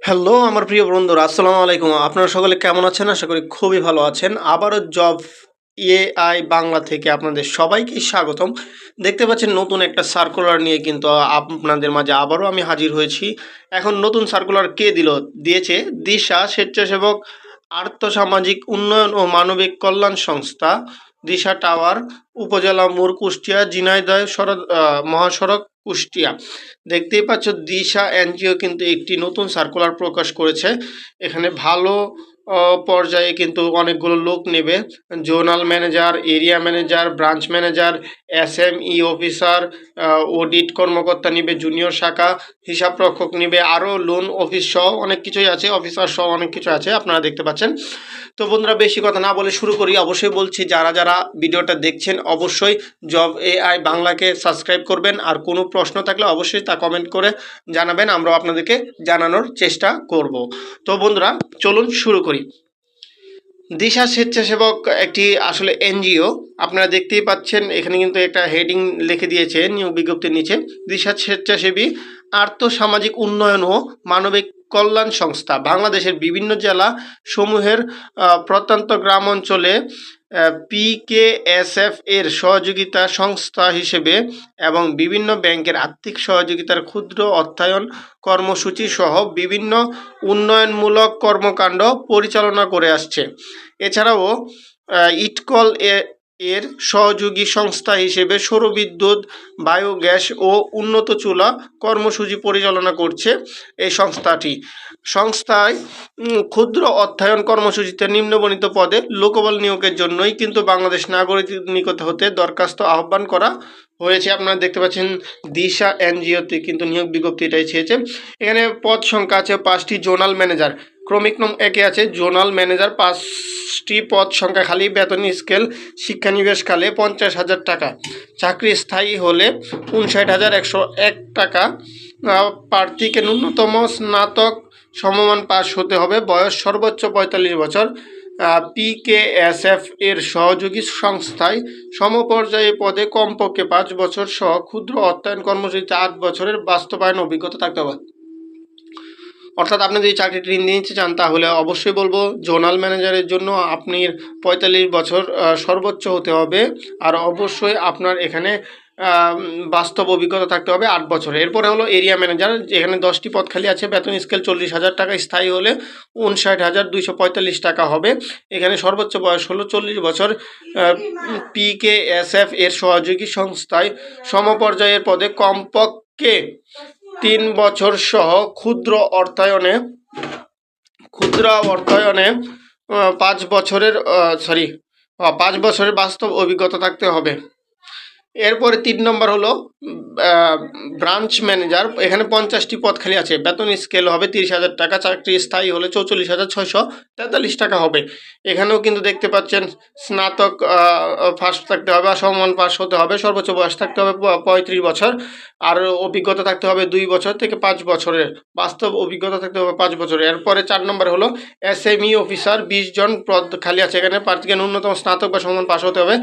Hello আমার প্রিয় বন্ধুরা, আসসালামু আলাইকুম। আপনারা সকলে কেমন আছেন? আশা করি খুবই ভালো আছেন। আবারও জব এআই বাংলা থেকে আপনাদের সবাইকে স্বাগতম। দেখতে পাচ্ছেন নতুন একটা সার্কুলার নিয়ে কিন্তু আপনাদের মাঝে আবারও আমি হাজির হয়েছি। এখন নতুন সার্কুলার কে দিয়েছে দিশা স্বেচ্ছাসেবক আর্থসামাজিক উন্নয়ন ও মানবিক কল্যাণ সংস্থা, দিশা টাওয়ার, উপজেলা মোড়, কুষ্টিয়া, ঝিনাইদহ মহাসড়ক, কুষ্টিয়া। দেখতেই পাচ্ছ দিশা এনজিও কিন্তু একটি নতুন সার্কুলার প্রকাশ করেছে। এখানে ভালো পর্যায়ে কিন্তু অনেকগুলো লোক নেবে। Zonal manager, area manager, branch manager, SME officer, audit কর্মকর্তা নিবে, জুনিয়র শাখা হিসাব রক্ষক নিবে, আরও লোন অফিস সহ অনেক কিছুই আছে, অফিসার সহ অনেক কিছু আছে, আপনারা দেখতে পাচ্ছেন। তো বন্ধুরা, বেশি কথা না বলে শুরু করি। অবশ্যই বলছি, যারা যারা ভিডিওটা দেখছেন অবশ্যই জব এআই বাংলাকে সাবস্ক্রাইব করবেন। আর কোনো প্রশ্ন থাকলে অবশ্যই তা কমেন্ট করে জানাবেন, আমরাও আপনাদেরকে জানানোর চেষ্টা করব। তো বন্ধুরা, চলুন শুরু করি। দিশা স্বেচ্ছাসেবক একটি আসলে এনজিও, আপনারা দেখতেই পাচ্ছেন এখানে কিন্তু একটা হেডিং লিখে দিয়েছে নিয়োগ বিজ্ঞপ্তির নিচে, দিশা স্বেচ্ছাসেবী আর্থসামাজিক উন্নয়ন ও মানবিক কল্যাণ সংস্থা। বাংলাদেশের বিভিন্ন জেলা সমূহের প্রত্যন্ত গ্রাম অঞ্চলে পিকেএসএফ এর সহযোগিতা সংস্থা হিসেবে এবং বিভিন্ন ব্যাংকের আর্থিক সহযোগিতার ক্ষুদ্র অর্থায়ন কর্মসূচি সহ বিভিন্ন উন্নয়নমূলক কর্মকাণ্ড পরিচালনা করে আসছে। এছাড়াও ইটকল এর সহযোগী সংস্থা হিসেবে সৌরবিদ্যুৎ, বায়োগ্যাস ও উন্নত চুলা কর্মসূচি পরিচালনা করছে এই সংস্থায় ক্ষুদ্র অর্থায়ন কর্মসূচিতে নিম্নবর্ণিত পদে লোকবল নিয়োগের জন্যই কিন্তু বাংলাদেশ নাগরিকতা হতে দরখাস্ত আহ্বান করা হয়েছে। আপনারা দেখতে পাচ্ছেন দিশা এনজিওতে কিন্তু নিয়োগ বিজ্ঞপ্তি এটাই চেয়েছে। এখানে পদ সংখ্যা আছে 5টি। জোনাল ম্যানেজার ক্রমিক নং 1 আছে, জোনাল ম্যানেজার 5টি পদ সংখ্যা খালি। বেতন স্কেল শিক্ষানিবেশকালে 50,000 টাকা। চাকরি স্থায়ী হলে 59,101 টাকা। প্রার্থীকে ন্যূনতম স্নাতক সমমান পাস হতে হবে। বয়স সর্বোচ্চ 45 বছর। পিকেএসএফ এর সহযোগী সংস্থায় সমপর্যায়ে পদে কমপক্ষে 5 বছর সহ ক্ষুদ্র অর্থায়ন কর্মসূচিতে 8 বছরের বাস্তবায়ন অভিজ্ঞতা থাকতে হবে। অর্থাৎ আপনি যদি চাকরিটি নিতে চান তাহলে অবশ্যই বলবো জোনাল ম্যানেজারের জন্য আপনি 45 বছর সর্বোচ্চ হতে হবে। আর অবশ্যই আপনার এখানে বাস্তব অভিজ্ঞতা থাকতে হবে 8 বছর। এরপরে হলো এরিয়া ম্যানেজার, এখানে 10টি পদ খালি আছে। বেতন স্কেল 40,000 টাকা, স্থায়ী হলে 59,245 টাকা হবে। এখানে সর্বোচ্চ বয়স হলো 40 বছর। পিকেএসএফ এর সহযোগী সংস্থায় সমপর্যায়ের পদে কমপক্ষে 3 বছর সহ ক্ষুদ্র অর্থায়নে 5 বছরের 5 বছরের বাস্তব অভিজ্ঞতা থাকতে হবে। এরপরে 3 নম্বর হলো ব্রাঞ্চ ম্যানেজার, এখানে 50টি পদ খালি আছে। বেতন স্কেল হবে 30,000 টাকা, চাকরি স্থায়ী হলে 44,643 টাকা হবে। এখানেও কিন্তু দেখতে পাচ্ছেন স্নাতক ফার্স্ট থাকতে হবে, সমমান পাস হতে হবে, সর্বোচ্চ বয়স থাকতে হবে 35 বছর, আর অভিজ্ঞতা থাকতে হবে 2 বছর থেকে 5 বছরের, বাস্তব অভিজ্ঞতা থাকতে হবে 5 বছরের। এরপরে 4 নম্বর হলো এসএমই অফিসার, 20 জন পদ খালি আছে। এখানে প্রার্থীকে ন্যূনতম স্নাতক বা সমান পাস হতে হবে।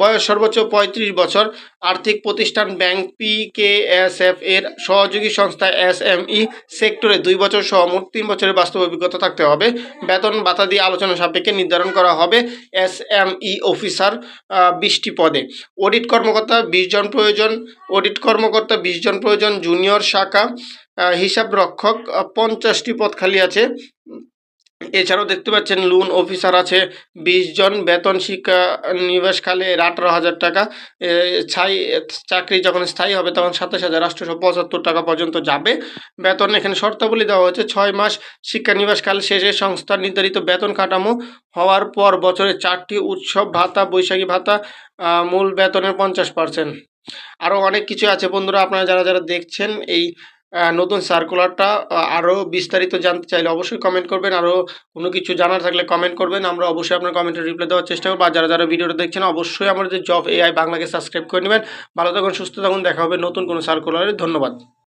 বয়স সর্বোচ্চ 35 বছর। আর্থিক প্রতিষ্ঠান ব্যাংক, পিকেএসএফ এর সহযোগী সংস্থা এসএমই সেক্টরে 2 বছর সহ মোট 3 বছরের বাস্তব অভিজ্ঞতা থাকতে হবে। বেতন ভাতা দিয়ে আলোচনা সাপেক্ষে নির্ধারণ করা হবে। এসএমই অফিসার 20টি পদে। অডিট কর্মকর্তা 20 জন প্রয়োজন। জুনিয়র শাখা হিসাব রক্ষক 50টি পদ খালি আছে। এছাড়াও দেখতে পাচ্ছেন লোন অফিসার আছে 20 জন। বেতন শিক্ষা নিবাসকালে 18,000 টাকা। চাকরি যখন স্থায়ী হবে তখন 27,875 টাকা পর্যন্ত যাবে বেতন। এখানে শর্তাবলী দেওয়া হচ্ছে 6 মাস শিক্ষা নিবাসকাল শেষে সংস্থার নির্ধারিত বেতন কাঠামো হওয়ার পর বছরে 4টি উৎসব ভাতা, বৈশাখী ভাতা, মূল বেতনের 50%। আরও অনেক কিছু আছে বন্ধুরা। আপনারা যারা যারা দেখছেন এই নতুন সার্কুলারটা আরও বিস্তারিত জানতে চাইলে অবশ্যই কমেন্ট করবেন। আরও কোনো কিছু জানার থাকলে কমেন্ট করবেন, আমরা অবশ্যই আপনার কমেন্টে রিপ্লাই দেওয়ার চেষ্টা করবো। আর যারা যারা ভিডিওটা দেখছেন অবশ্যই আমাদের জব এআই বাংলাকে সাবস্ক্রাইব করে নেবেন। ভালো থাকুন, সুস্থ থাকুন, দেখা হবে নতুন কোনো সার্কুলারে। ধন্যবাদ।